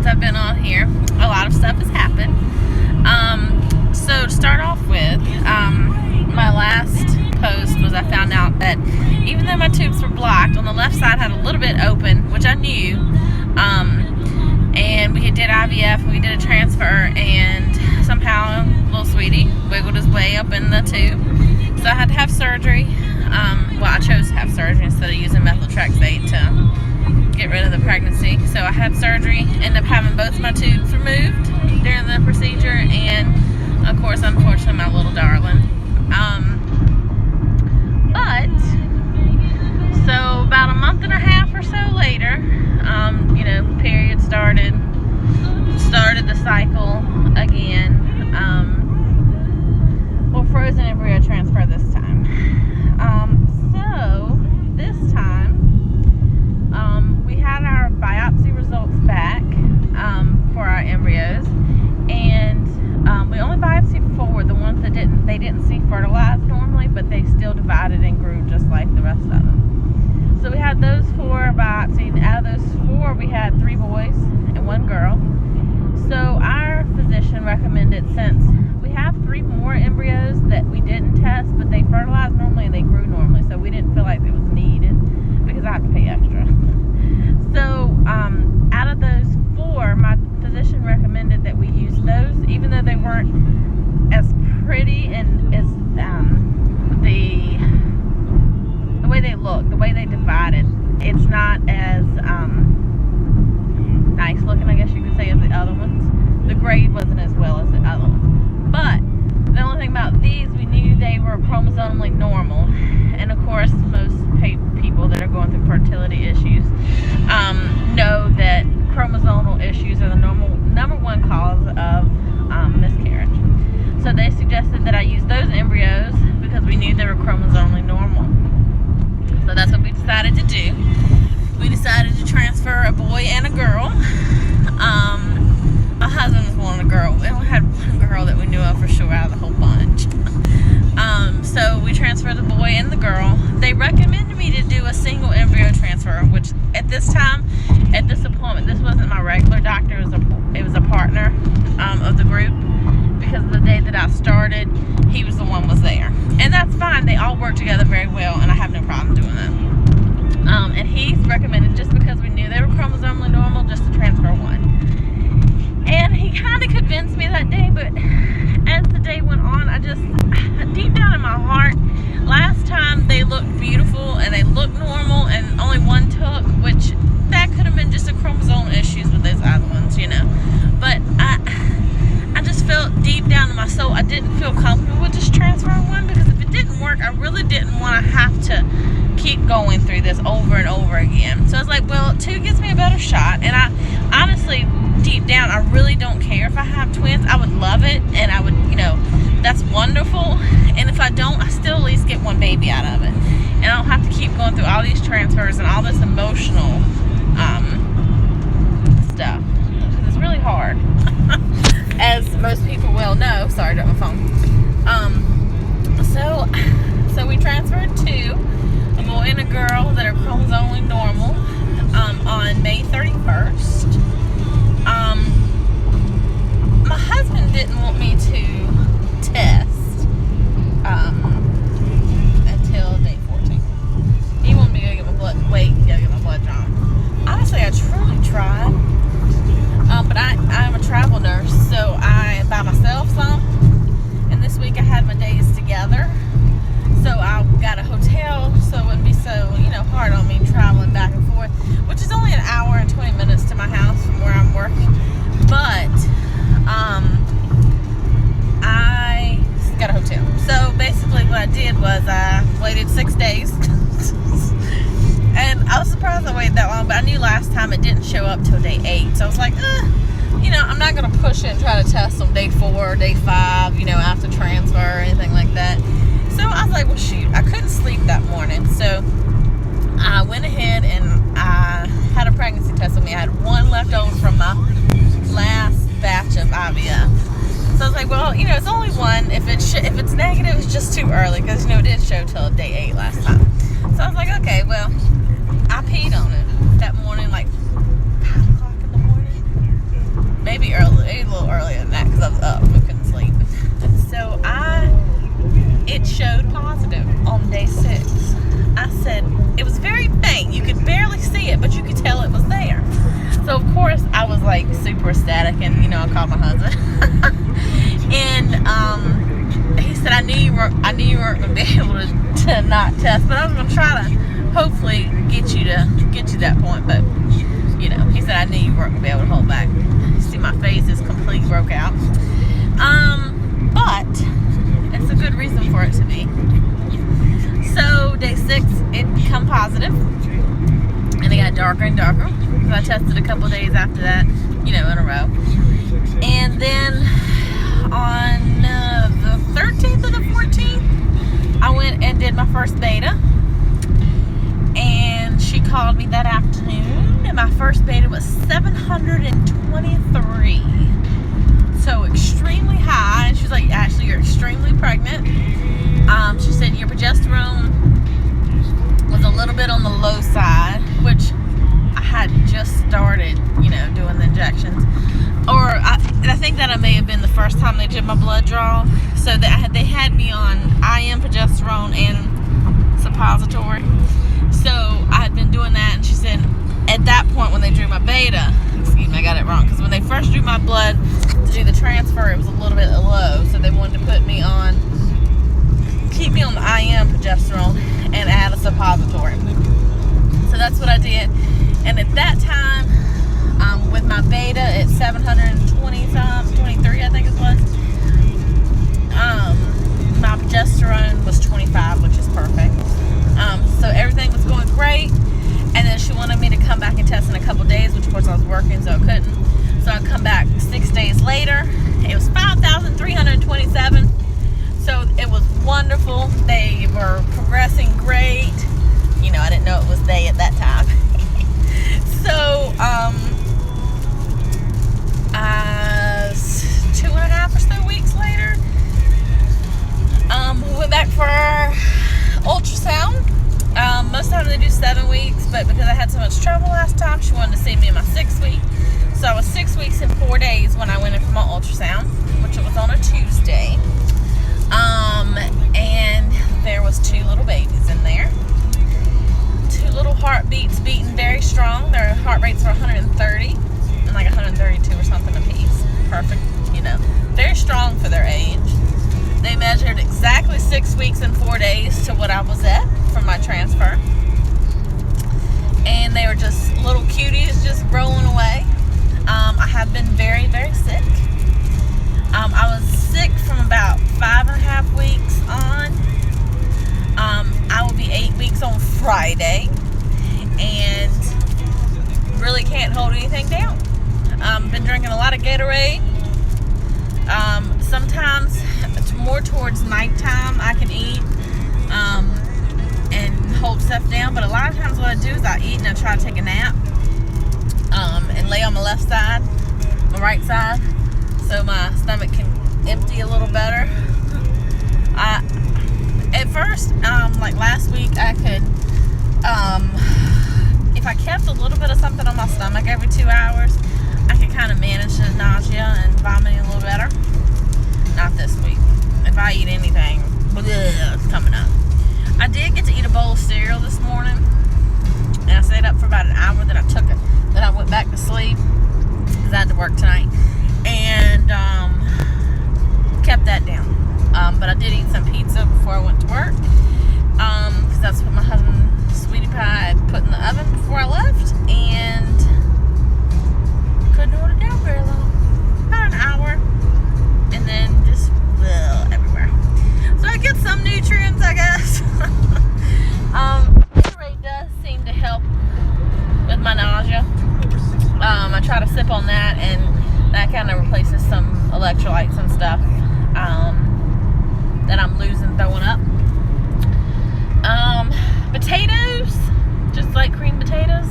since I've been on here. A lot of stuff has happened. So to start off with, my last post was I found out that even though my tubes were blocked, on the left side had a little bit open, which I knew, and we did IVF, we did a transfer, and somehow little sweetie wiggled his way up in the tube. So I had to have surgery. I chose to have surgery instead of using methotrexate to get rid of the pregnancy. So I had surgery, ended up having both my tubes removed during the procedure, and of course, unfortunately, my little darling. So about a month and a half or so later, period started the cycle again. Frozen embryo transfer this time. So this time, we had our biopsy results back for our embryos, and we only biopsied 4, the ones that they didn't see fertilized normally, but they still divided and grew just like the rest of them. So we had those 4 biopsied. Out of those 4, we had 3 boys and 1 girl. So our physician recommended, since we have 3 more embryos that we didn't test, but they fertilized normally and they grew normally, so we didn't feel like it was needed because I have to pay extra. So out of those 4, my physician recommended that we use those, even though they weren't as pretty and as the way they look, the way they divided, it's not as nice looking, I guess you could say, as the other ones. The grade wasn't as well as the other ones. But the only thing about these, we knew they were chromosomally normal. And of course, most people that are going through fertility issues know that chromosomal issues are the number 1 cause of miscarriage. So they suggested that I use those embryos because we knew they were chromosomally normal. So that's what we decided to do. We decided to transfer a boy and a girl. My husband was wanting a girl. We only had 1 girl that we knew of for sure out of the whole bunch. So we transferred the boy and the girl. They recommended me to do a single embryo transfer, which at this time, at this appointment, this wasn't my regular doctor. It was a partner of the group, because the day that I started, he was the one was there. And that's fine. They all work together very well, and I have no problem doing that. And he's recommended, just because we knew they were chromosomally normal, just to transfer 1. And he kind of convinced me that day, but as the day went on, I just, deep down in my heart, last time they looked beautiful and they looked normal and only 1 took, which that could have been just a chromosomal issues with those other ones, But I just felt deep down in my soul, I didn't feel comfortable with just transferring 1, because if it didn't work, I really didn't want to have to keep going through this over and over again. So I was like, well, 2 gives me a better shot. And I honestly, deep down, I really don't care if I have twins. I would love it, and I would, that's wonderful. And if I don't, I still at least get 1 baby out of it, and I don't have to keep going through all these transfers and all this emotional stuff, because it's really hard. As most people well know. Sorry, I dropped my phone. So we transferred 2, a boy and a girl, that are chromosomally normal, on May 31st. My husband didn't want me to test until day 14. He wanted me to go get my blood drawn. Honestly, I truly tried, but I'm a travel nurse, so I am by myself some. And this week I had my days together, so I got a hotel, so it wouldn't be so hard on me traveling back and forth, which is only an hour and 20 minutes to my house from where I'm working. But I got a hotel. So basically what I did was I waited 6 days. And I was surprised I waited that long, but I knew last time it didn't show up till day 8. So I was like, I'm not going to push it and try to test on day 4 or day 5, after transfer or anything like that. So I was like, well, shoot, I couldn't sleep that morning. So I went ahead and I had a pregnancy test with me. I had 1 left over from my last batch of IVF. So I was like, well, it's only 1. If it's negative, it's just too early, because, it didn't show till day 8 last time. So I was like, okay, well, I peed on it that morning, like 5 o'clock in the morning. I called my husband. And he said, I knew you weren't going to be able to not test, but I was going to try to hopefully get you to that point. But you know, he said, I knew you weren't going to be able to hold back. See, my face is completely broke out. But it's a good reason for it to be. So day 6, it became positive, and it got darker and darker. So I tested a couple days after that, you know, in a row. And then on the 13th or the 14th, I went and did my first beta. And she called me that afternoon, and my first beta was 723. So extremely high. And she was like, Ashley, you're extremely pregnant. She said your progesterone was a little bit on the low side, which I had just started, you know, doing the injections. Or I think that I may have been the first time they did my blood draw. So they had me on IM progesterone and suppository. So I had been doing that, and she said at that point when they drew my beta, excuse me, I got it wrong, because when they first drew my blood to do the transfer, it was a little bit low, so they wanted to keep me on the IM progesterone and add a suppository. So that's what I did, and at that time, with my beta at 723, I think it was, my progesterone was 25, which is perfect. So everything was going great, and then she wanted me to come back and test in a couple days, which of course I was working, so I couldn't. So I come back 6 days later. It was 5,327. So it was wonderful. They were progressing great. You know, I didn't know it was they at that time. So 2.5 or so weeks later, we went back for our ultrasound. Most of the time they do 7 weeks, but because I had so much trouble last time, she wanted to see me in my 6th week. So I was 6 weeks and 4 days when I went in for my ultrasound, which it was on a Tuesday. And there was 2 little babies in there. 2 little heartbeats beating very strong. Their heart rates were 130 and like 132 or something apiece. Perfect, you know, very strong for their age. They measured exactly 6 weeks and 4 days to what I was at for my transfer. And they were just little cuties just rolling away. I have been very, very sick. I was sick from about 5.5 weeks on. I will be 8 weeks on Friday. And really can't hold anything down. Been drinking a lot of Gatorade. Sometimes more towards nighttime I can eat and hold stuff down, but a lot of times what I do is I eat and I try to take a nap and lay on my left side, my right side, so my stomach can empty a little better. At first, like last week, I could if I kept a little bit of something on my stomach every 2 hours, I could kind of manage the nausea and vomiting a little better. Not this week. If I eat anything, it's coming up. I did get to eat a bowl of cereal this morning, and I stayed up for about an hour. Then I took it. Then I went back to sleep because I had to work tonight, and kept that down. But I did eat some pizza before I went to work because that's what my husband's sweetie pie had put in the oven before I left, and couldn't hold it down very long. About an hour, and then just everywhere. So I get some nutrients, I guess. Gatorade does seem to help with my nausea. I try to sip on that, and that kind of replaces some electrolytes and stuff that I'm losing throwing up. Potatoes, just like cream potatoes,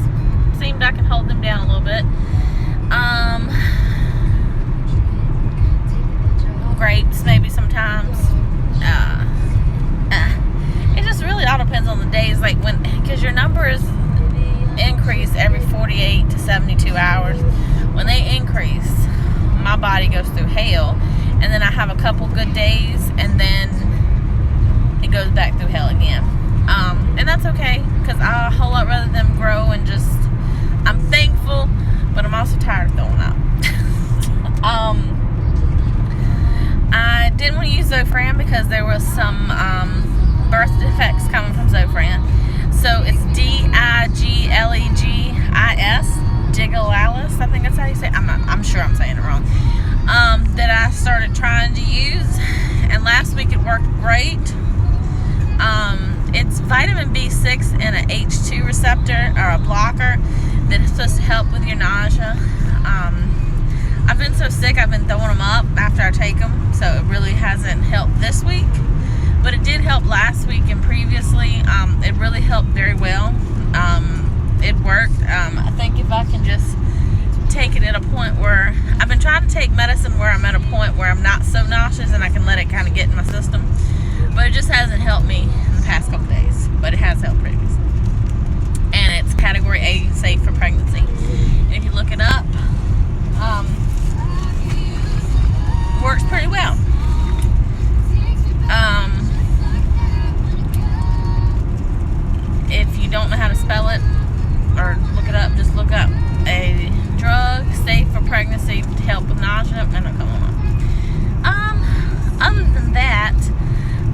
seemed I can hold them down a little bit. Grapes maybe sometimes. It just really all depends on the days, like because your numbers increase every 48 to 72 hours. When they increase, my body goes through hell, and then I have a couple good days, and then it goes back through hell again. And that's okay, because I a whole lot rather them grow, and just I'm thankful, but I'm also tired of throwing up. I didn't want to use Zofran because there was some birth defects coming from Zofran. So it's Diglegis, Digitalis, I think that's how you say it. I'm sure I'm saying it wrong. That I started trying to use, and last week it worked great. It's vitamin B6 and an H2 receptor, or a blocker, that is supposed to help with your nausea. I've been so sick, I've been throwing them up after I take them, so it really hasn't helped this week. But it did help last week and previously. It really helped very well. It worked. I think if I can just take it at a point where I've been trying to take medicine where I'm at a point where I'm not so nauseous and I can let it kind of get in my system, but it just hasn't helped me in the past couple days, but it has helped previously. And it's category A, safe for pregnancy. And if you look it up, works pretty well. If you don't know how to spell it or look it up, just look up a drug safe for pregnancy to help with nausea, and it'll come on. Other than that,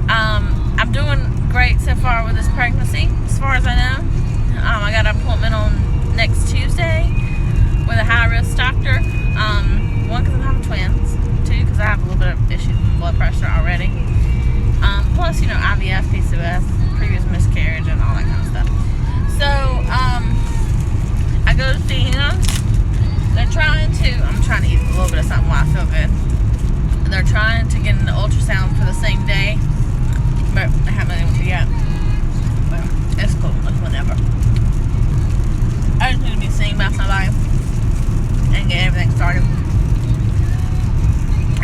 I'm doing great so far with this pregnancy, as far as I know. I got an appointment on next Tuesday with a high-risk doctor. One, because I'm having twins. Two, because I have a little bit of issues with blood pressure already. Plus, IVF, PCOS, previous miscarriage, and all that kind of stuff. So, I go to see him. I'm trying to eat a little bit of something while I feel good. They're trying to get an ultrasound for the same day, but I haven't been able to yet. But it's cool. It's whatever. I just need to be seen by somebody and get everything started.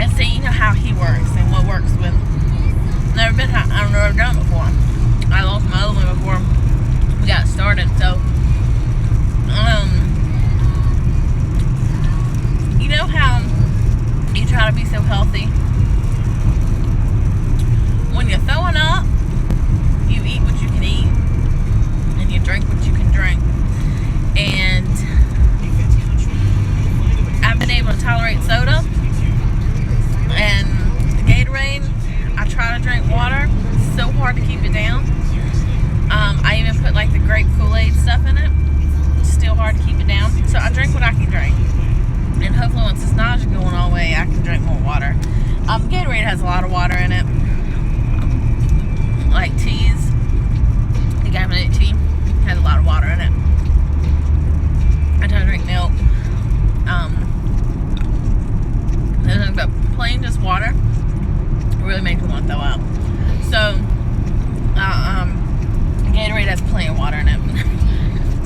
And see, how he works and what works with. I've never done it before. I lost my other one before we got started, so you know how you try to be so healthy? When you're throwing up, you eat what you can eat, and you drink what you can drink. And I've been able to tolerate soda and Gatorade. I try to drink water. It's so hard to keep it down. I even put like the grape Kool-Aid stuff in it. It's still hard to keep it down. So I drink what I can drink. And hopefully once this nausea going all the way, I can drink more water. Gatorade has a lot of water in it. Like teas. The caffeinated tea has a lot of water in it. I try to drink milk. But plain just water really makes me want to throw up. So, Gatorade has plenty of water in it.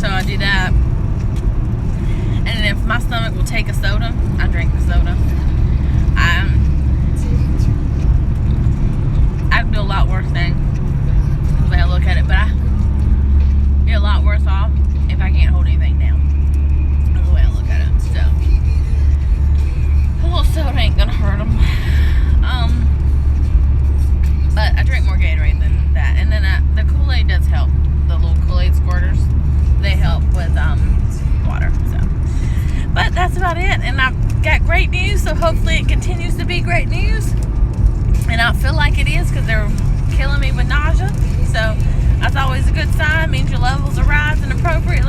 So I do that. And if my stomach will take a soda, I drink the soda. I can do a lot worse things the way I look at it, but I be a lot worse off if I can't hold anything down. That's the way I look at it. So, a little soda ain't gonna hurt them. But I drink more Gatorade than that. And then the Kool-Aid does help. The little Kool-Aid squirters, they help with water. So, but that's about it. And I've got great news, so hopefully it continues to be great news. And I feel like it is because they're killing me with nausea. So that's always a good sign. It means your levels are rising appropriately.